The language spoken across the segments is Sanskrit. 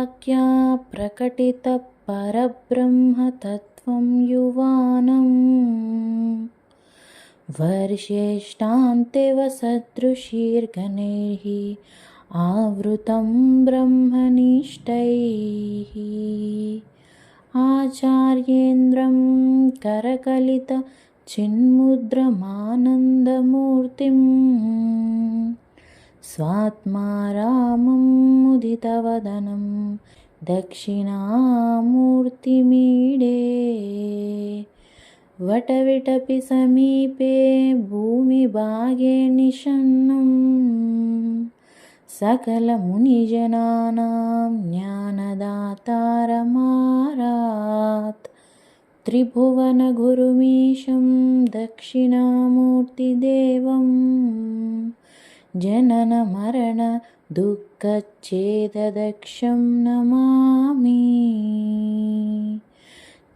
वाक्या प्रकटितपरब्रह्मतत्त्वं युवानम् वर्षेष्टान्ते वसदृशीर्गणैः आवृतं ब्रह्मनिष्ठैः आचार्येन्द्रं करकलितचिन्मुद्रमानन्दमूर्तिम् स्वात्मा रामं मुदितवदनं दक्षिणामूर्तिमीडे वटविटपि समीपे भूमिभागे निषन्नं सकलमुनिजनानां ज्ञानदातारमारात् त्रिभुवनगुरुमीशं दक्षिणामूर्तिदेवं जननमरणदुःखच्छेददक्षं नमामि।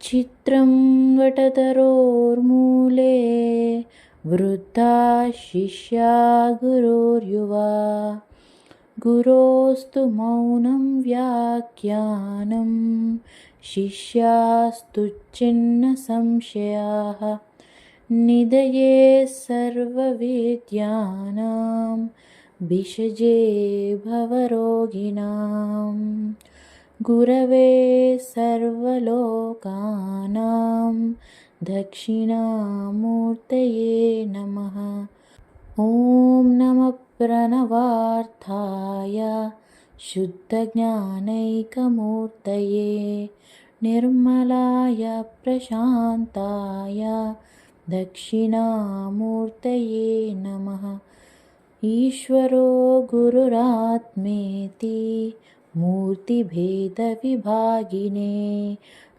चित्रं वटतरोर्मूले वृद्धा शिष्या गुरोर्युवा गुरोस्तु मौनं व्याख्यानं शिष्यास्तु छिन्न संशयाः निधये सर्वविद्यानां भिषजे भवरोगिणां गुरवे सर्वलोकानां दक्षिणामूर्तये नमः। ॐ नमः प्रणवार्थाय शुद्धज्ञानैकमूर्तये निर्मलाय प्रशान्ताय दक्षिणामूर्तये नमः। ईश्वरो गुरुरात्मेति मूर्तिभेदविभागिने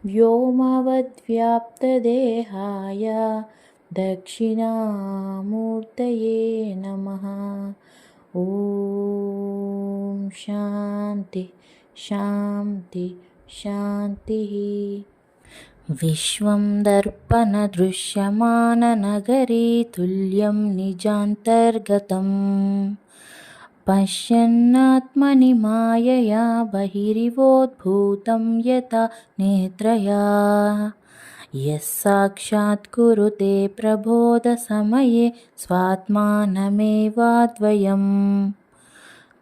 व्योमवद्व्याप्तदेहाय दक्षिणामूर्तये नमः। ॐ शान्ति शान्ति शान्तिः। विश्वं दर्पणदृश्यमाननगरी तुल्यं निजान्तर्गतम् पश्यन्नात्मनि मायया बहिरिवोद्भूतं यथा नेत्रया यः साक्षात् कुरुते प्रबोधसमये स्वात्मानमेवाद्वयम्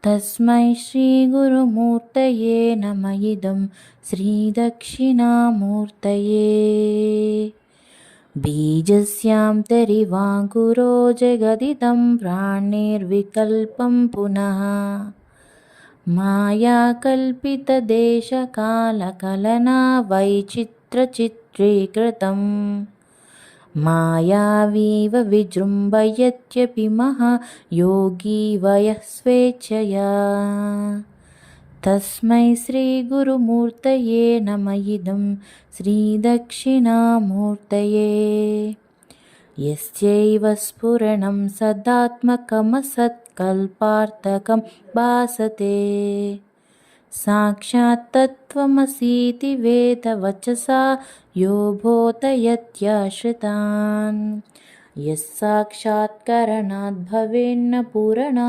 तस्मै श्रीगुरुमूर्तये नमः। इदं श्रीदक्षिणामूर्तये बीजस्यान्तरिवाङ्कुरो जगदिदं प्राणिर्विकल्पं पुनः मायाकल्पितदेशकालकलना वैचित्रचित्रीकृतं मायावीव विजृम्भयत्यपि महायोगी वयः स्वेच्छया तस्मै श्रीगुरुमूर्तये नमः। इदं श्रीदक्षिणामूर्तये यस्यैव स्फुरणं सदात्मकमसत्कल्पार्थकं भासते साक्षात् तत्त्वमसीति वेदवचसा यो बोधयत्याश्रितान् यः साक्षात्करणाद् भवेन्न पूरणा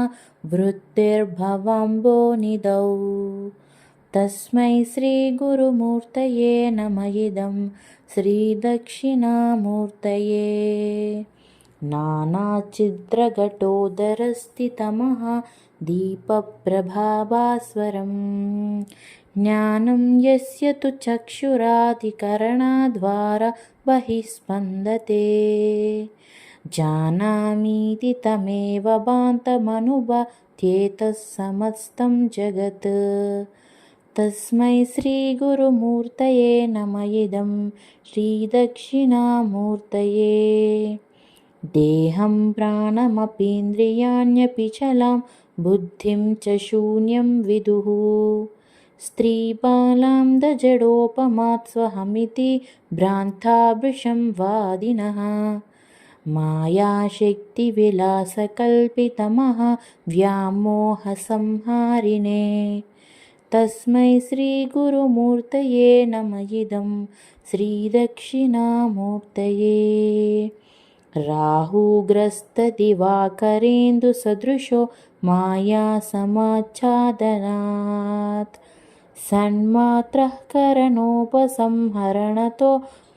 वृत्तिर्भवाम्भोनिधौ तस्मै श्रीगुरुमूर्तये नमः। इदं श्रीदक्षिणामूर्तये नानाच्छिद्रघटोदरस्थितमः दीपप्रभाभास्वरं ज्ञानं यस्य तु चक्षुरादिकरणाद्वारा बहिः स्पन्दते जानामीति तमेव भान्तमनुभात्येतः समस्तं जगत् तस्मै श्रीगुरुमूर्तये नमः। इदं श्रीदक्षिणामूर्तये देहं प्राणमपीन्द्रियाण्यपि चलां बुद्धिं च शून्यं विदुः स्त्रीबालां दजडोपमात् स्वहमिति भ्रान्ता वृषं वादिनः मायाशक्तिविलासकल्पितमः व्यामोहसंहारिणे तस्मै श्रीगुरुमूर्तये नमः। इदं श्रीदक्षिणामूर्तये राहुग्रस्तदिवाकरेन्दुसदृशो मायासमाच्छादनात् సన్మాత్రః కరణోపసంహరణతో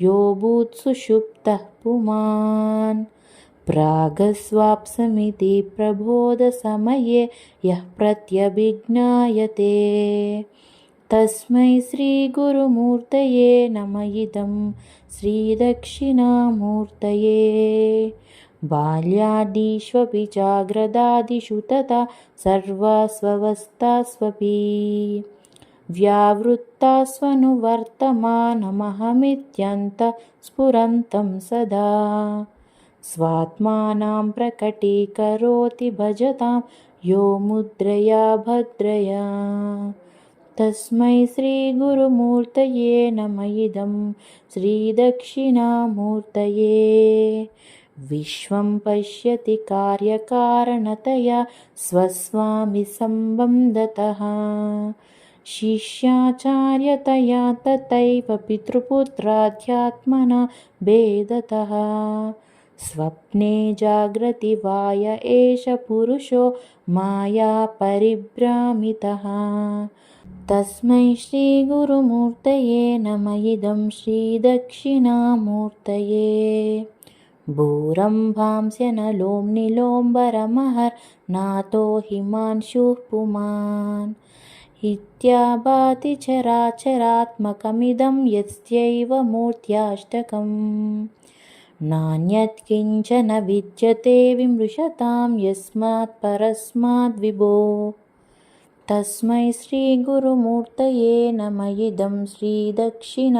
యో భూత్ సుషుప్తః పుమాన్ ప్రాగస్వాప్సమితి ప్రబోధసమయే యః ప్రత్యభిజ్ఞాయతే తస్మై శ్రీగురుమూర్తయే నమ ఇదం శ్రీదక్షిణామూర్తయే బాల్యాదీష్వపి జాగ్రదాదిషు తథా సర్వాస్వవస్థాస్వపి వ్యావృత్తాస్వనువర్తమానమహమిత్యంతః స్ఫురంతం సదా స్వాత్మానం ప్రకటీకరోతి భజతాం యో ముద్రయా భద్రయా తస్మై శ్రీగురుమూర్తయే నమ ఇదం శ్రీదక్షిణామూర్తయే విశ్వం పశ్యతి కార్యకారణతయా స్వస్వామి సంబంధతః శిష్యాచార్యతయా తథైవ పితృపుత్రాధ్యాత్మనా భేదతః స్వప్నే జాగ్రతి వాయ ఏష పురుషో మాయా పరిభ్రామితః తస్మై శ్రీగురుమూర్తయే నమ ఇదం శ్రీదక్షిణామూర్తయే భూరంభాంస్యనలోమ్నిలోంబరమహర్నాథో హిమాంశుః పుమాన్ ఇత్యాభాతి చరాచరాత్మకమిదం యస్యైవ మూర్త్యాష్టకం నాన్యత్ కించన విద్యతే విమృశతాం యస్మాత్ పరస్మాద్ విభో తస్మై శ్రీగురుమూర్తయే నమ ఇదం శ్రీదక్షిణామూర్తయే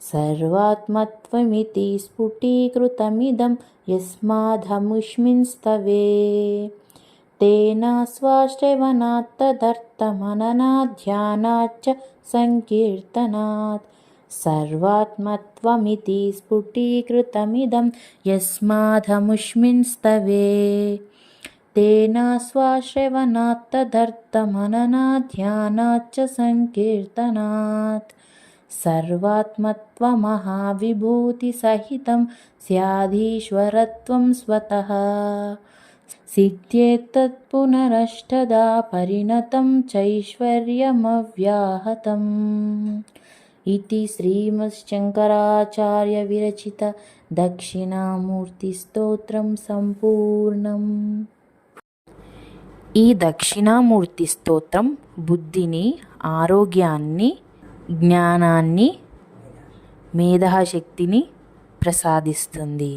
సర్వాత్మత్వమితి స్ఫుటీకృతమిదం యస్మాదముష్మిన్ స్తవే తేన స్వాశ్రవణాత్ తదర్థమననాత్ ధ్యానాచ్చ సంకీర్తనాత్ సర్వాత్మత్వమితి స్ఫుటీకృతమిదం యస్మాదముష్మిన్ స్తవే తేన స్వాశ్రవణాత్ తదర్థమననాత్ ధ్యానాచ్చ సంకీర్తనాత్ సర్వాత్మత్వమహావిభూతిసహితం స్యాదీశ్వరత్వం స్వతః సిద్ధ్యేత్తత్ పునరష్టదా పరిణతం చైశ్వర్యమవ్యాహతం ఇతి శ్రీమచ్చంకరాచార్య విరచిత దక్షిణామూర్తి స్తోత్రం సంపూర్ణం. ఈ దక్షిణామూర్తి స్తోత్రం బుద్ధిని, ఆరోగ్యాన్ని, జ్ఞానాన్ని, మేధాశక్తిని ప్రసాదిస్తుంది.